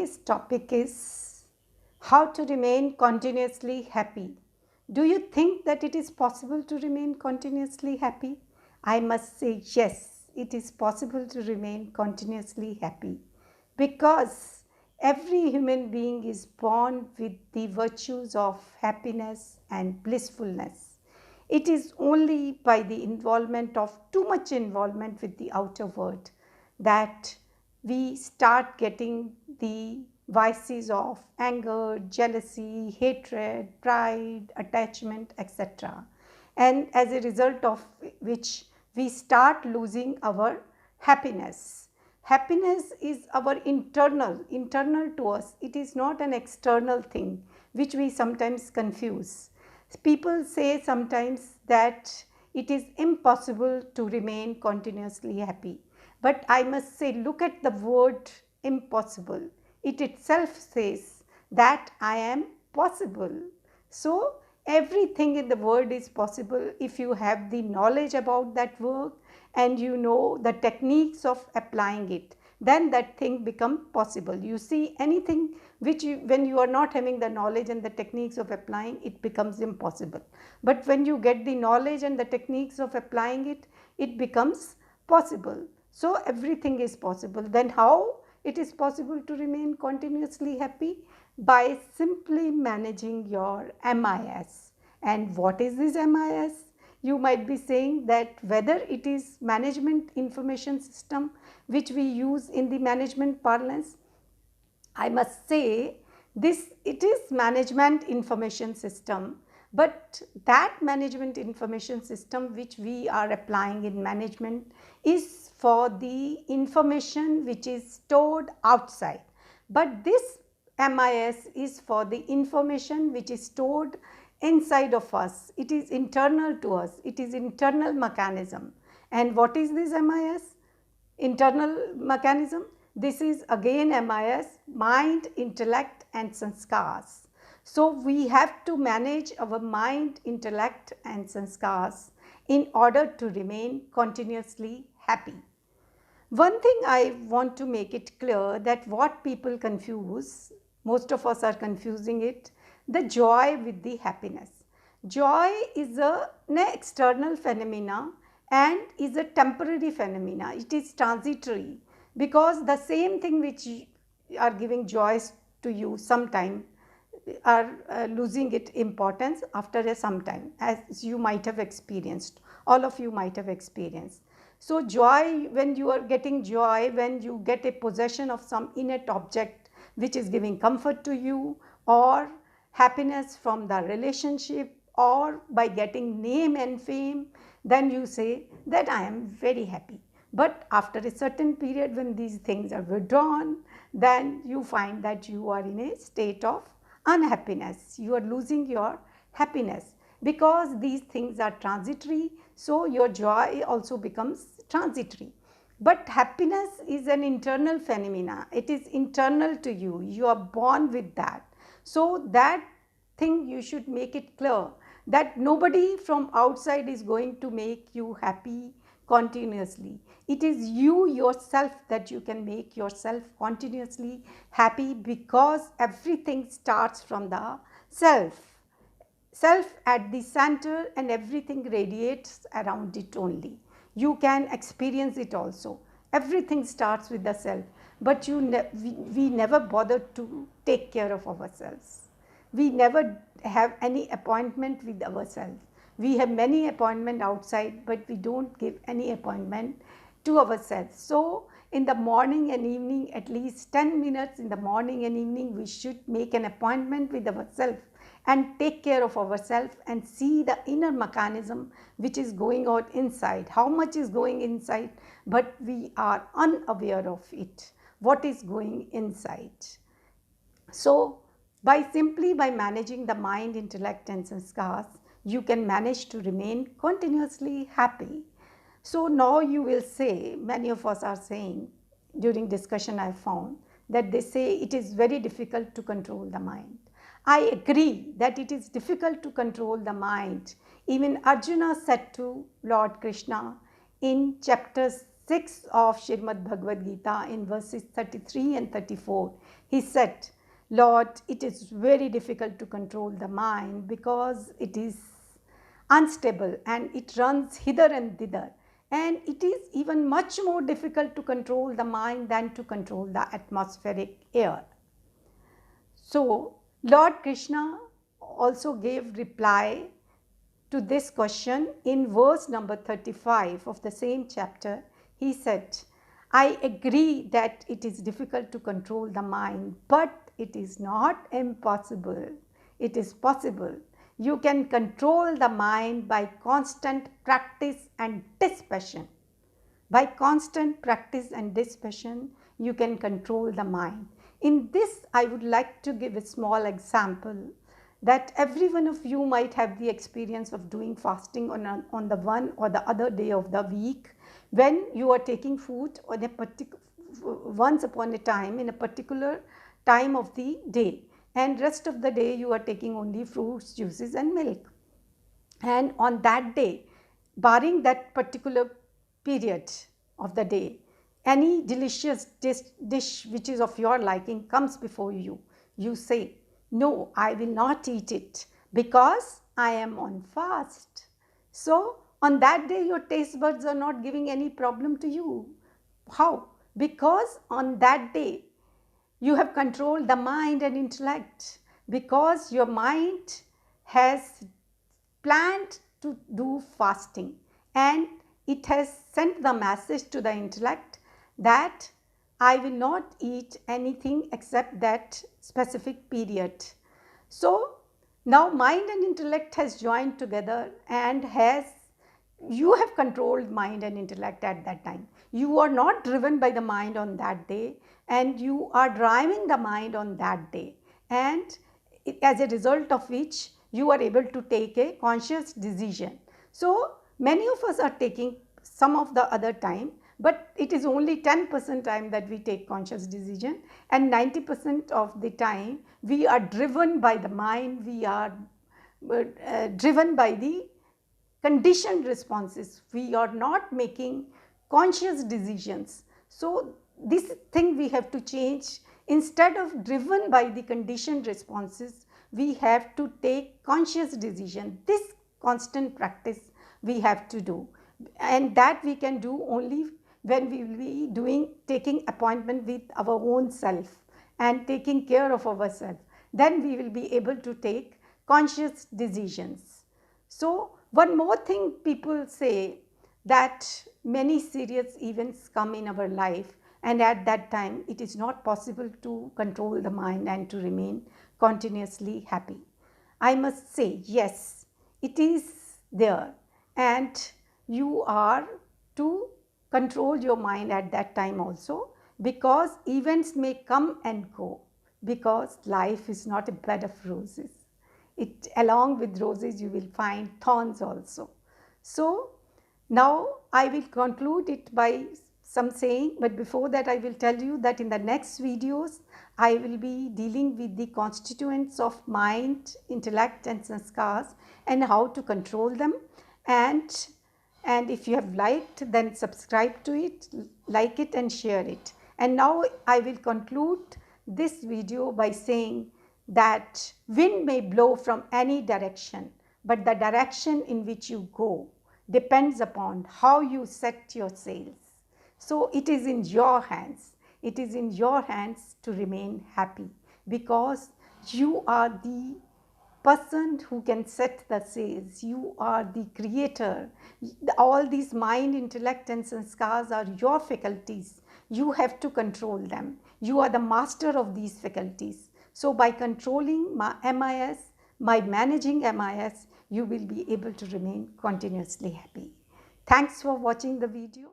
Today's topic is how to remain continuously happy. Do you think that it is possible to remain continuously happy? I must say yes, it is possible to remain continuously happy because every human being is born with the virtues of happiness and blissfulness. It is only by the involvement of too much involvement with the outer world that we start getting the vices of anger, jealousy, hatred, pride, attachment, etc. And as a result of which we start losing our happiness. Happiness is our internal to us. It is not an external thing which we sometimes confuse. People say sometimes that it is impossible to remain continuously happy. But I must say, look at the word impossible. It itself says that I am possible. So, everything in the word is possible if you have the knowledge about that word and you know the techniques of applying it, then that thing become possible. You see, anything which when you are not having the knowledge and the techniques of applying, it becomes impossible. But when you get the knowledge and the techniques of applying it, it becomes possible. So everything is possible. Then how it is possible to remain continuously happy? By simply managing your MIS. And what is this MIS? You might be saying that whether it is management information system which we use in the management parlance, I must say it is management information system, but that management information system which we are applying in management is for the information which is stored outside, but this MIS is for the information which is stored inside of us. It is internal to us. It is internal mechanism. And what is this MIS? Internal mechanism. This is again MIS, mind, intellect and sanskars. So we have to manage our mind, intellect and sanskars in order to remain continuously happy. One thing I want to make it clear that what people confuse, most of us are confusing it, the joy with the happiness. Joy is an external phenomena and is a temporary phenomena. It is transitory because the same thing which are giving joy to you sometime are losing its importance after some time, as you might have experienced, all of you might have experienced. So joy, when you are getting joy, when you get a possession of some innate object which is giving comfort to you, or happiness from the relationship, or by getting name and fame, then you say that I am very happy. But after a certain period when these things are withdrawn, then you find that you are in a state of unhappiness. You are losing your happiness because these things are transitory, so your joy also becomes transitory. But happiness is an internal phenomena. It is internal to you. You are born with that. So that thing you should make it clear that nobody from outside is going to make you happy continuously. It is you yourself that you can make yourself continuously happy, because everything starts from the self at the center and everything radiates around it only. You can experience it also. Everything starts with the self, but we never bother to take care of ourselves. We never have any appointment with ourselves. We have many appointments outside, but we don't give any appointment to ourselves. So in the morning and evening, at least 10 minutes in the morning and evening, we should make an appointment with ourselves and take care of ourselves and see the inner mechanism which is going on inside. How much is going inside, but we are unaware of it. What is going inside? So simply by managing the mind, intellect and sanskars, you can manage to remain continuously happy. So now you will say, many of us are saying, during discussion I found that they say it is very difficult to control the mind. I agree that it is difficult to control the mind. Even Arjuna said to Lord Krishna in chapter 6 of Srimad Bhagavad Gita in verses 33 and 34, He said, Lord, it is very difficult to control the mind because it is unstable and it runs hither and thither. And it is even much more difficult to control the mind than to control the atmospheric air. So, Lord Krishna also gave reply to this question in verse number 35 of the same chapter. He said, I agree that it is difficult to control the mind, but it is not impossible. It is possible. You can control the mind by constant practice and dispassion. By constant practice and dispassion, you can control the mind. In this, I would like to give a small example that every one of you might have the experience of doing fasting on the one or the other day of the week when you are taking food on a once upon a time in a particular time of the day, and rest of the day you are taking only fruits, juices and milk. And on that day, barring that particular period of the day, any delicious dish which is of your liking comes before you. You say, no, I will not eat it because I am on fast. So on that day your taste buds are not giving any problem to you. How? Because on that day you have controlled the mind and intellect, because your mind has planned to do fasting and it has sent the message to the intellect that I will not eat anything except that specific period. So now mind and intellect has joined together and you have controlled mind and intellect at that time. You are not driven by the mind on that day, and you are driving the mind on that day, and as a result of which you are able to take a conscious decision. So many of us are taking some of the other time, but it is only 10% time that we take conscious decision, and 90% of the time we are driven by the mind, we are driven by the conditioned responses. We are not making conscious decisions. So this thing we have to change. Instead of driven by the conditioned responses, we have to take conscious decision. This constant practice we have to do, and that we can do only when we will be taking appointment with our own self and taking care of ourselves. Then we will be able to take conscious decisions. So one more thing people say, that many serious events come in our life, and at that time it is not possible to control the mind and to remain continuously happy. I must say, yes, it is there, and you are to control your mind at that time also, because events may come and go, because life is not a bed of roses. Along with roses you will find thorns also. So now I will conclude it by some saying, but before that I will tell you that in the next videos I will be dealing with the constituents of mind, intellect and sanskars, and how to control them. And if you have liked, then subscribe to it, like it and share it. And now I will conclude this video by saying that wind may blow from any direction, but the direction in which you go depends upon how you set your sails. So it is in your hands. It is in your hands to remain happy, because you are the person who can set the sails. You are the creator. All these mind, intellect and sanskars are your faculties. You have to control them. You are the master of these faculties. So by controlling my MIS, by managing MIS, you will be able to remain continuously happy. Thanks for watching the video.